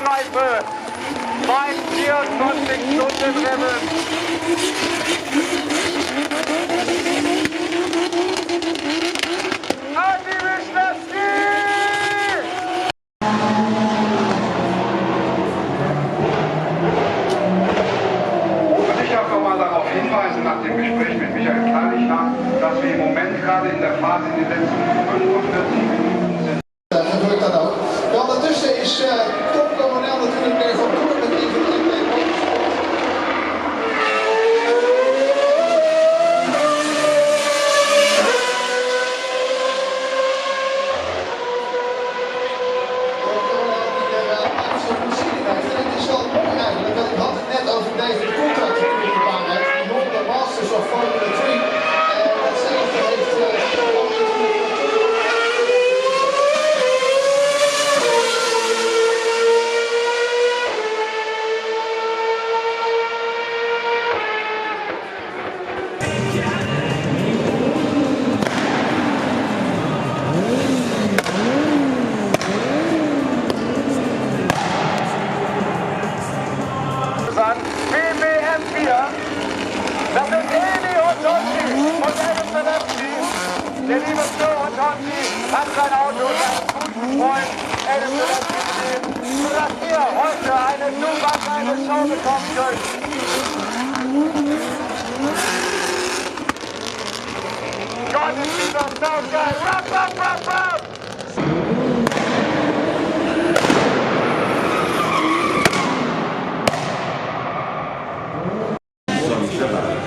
Schleife bei 24 Stunden Rennen. Und ich darf noch mal darauf hinweisen, nach dem Gespräch mit Michael Kleinlichner, dass wir im Moment gerade in der Phase in den letzten 45 Minuten sind. Gebeurt dat ook. Ja, ondertussen is Tom Coronel natuurlijk weer van toer met die van het is wel mooi eigenlijk, want ik had het net over David Coulthard die in de baan heeft, die won de Masters of Formula 3. Datzelfde heeft Das ist Eli und Tonti und der liebe Flo und Tonti hat sein Auto und seinen guten Freund Adam stehen, sodass ihr heute eine super kleine Show bekommen könnt. Gott ist dieser Sound geil. Rap, rap, rap, rap!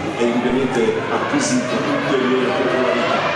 evidentemente acquisito ulteriore popolarità.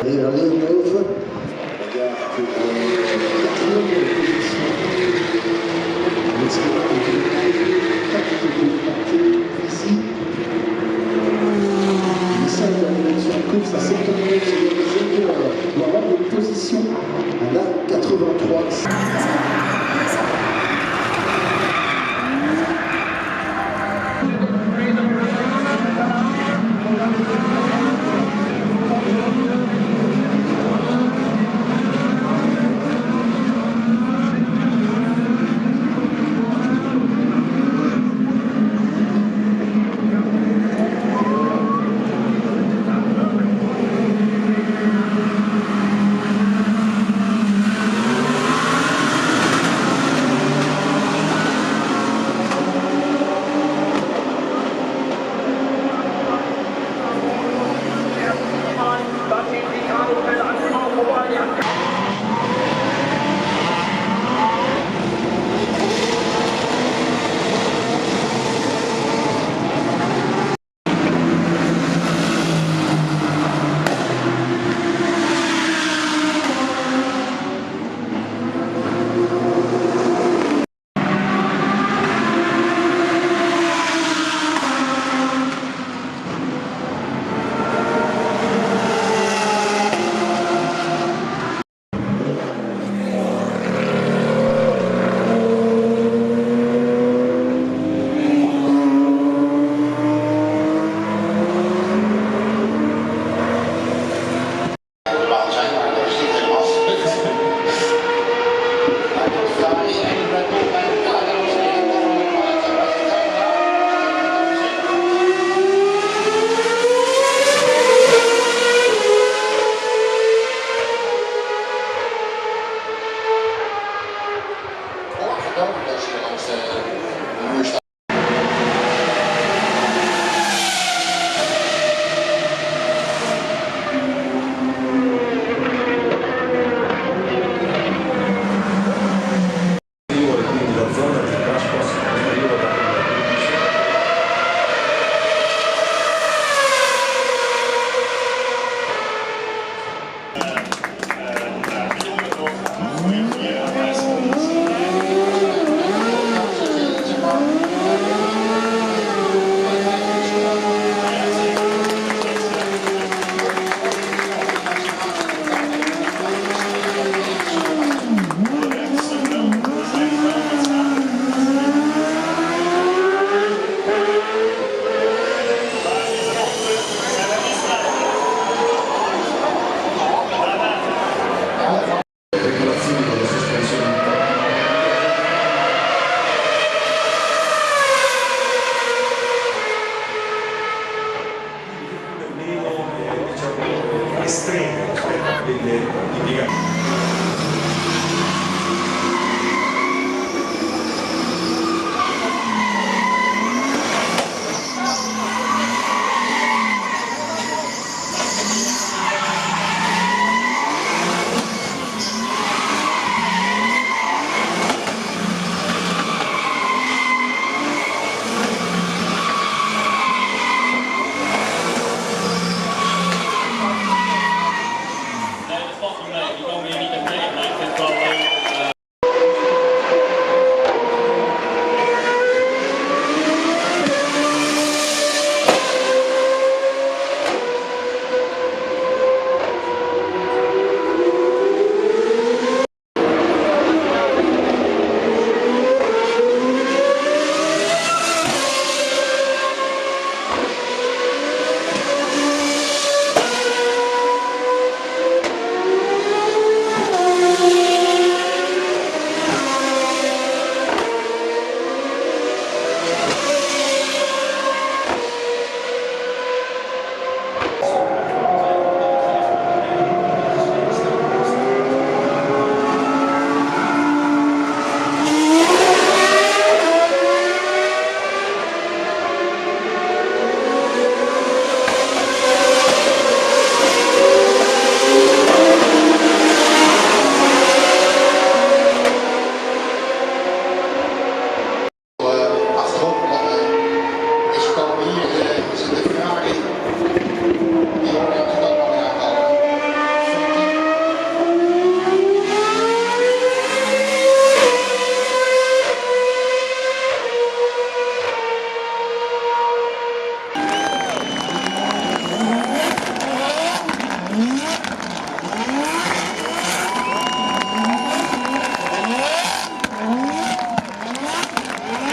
Et à Villeneuve, on regarde que quatrième position. L'exploit de ici. Il sort de la direction de course à 7 minutes il doit avoir une position à la 83.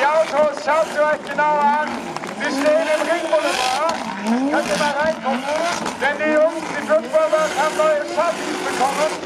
Die Autos, schaut sie euch genau an. Sie stehen im Ringboulevard. Könnt ihr mal reingucken, denn die Jungs, die Flugbombers, haben neue Chassis bekommen.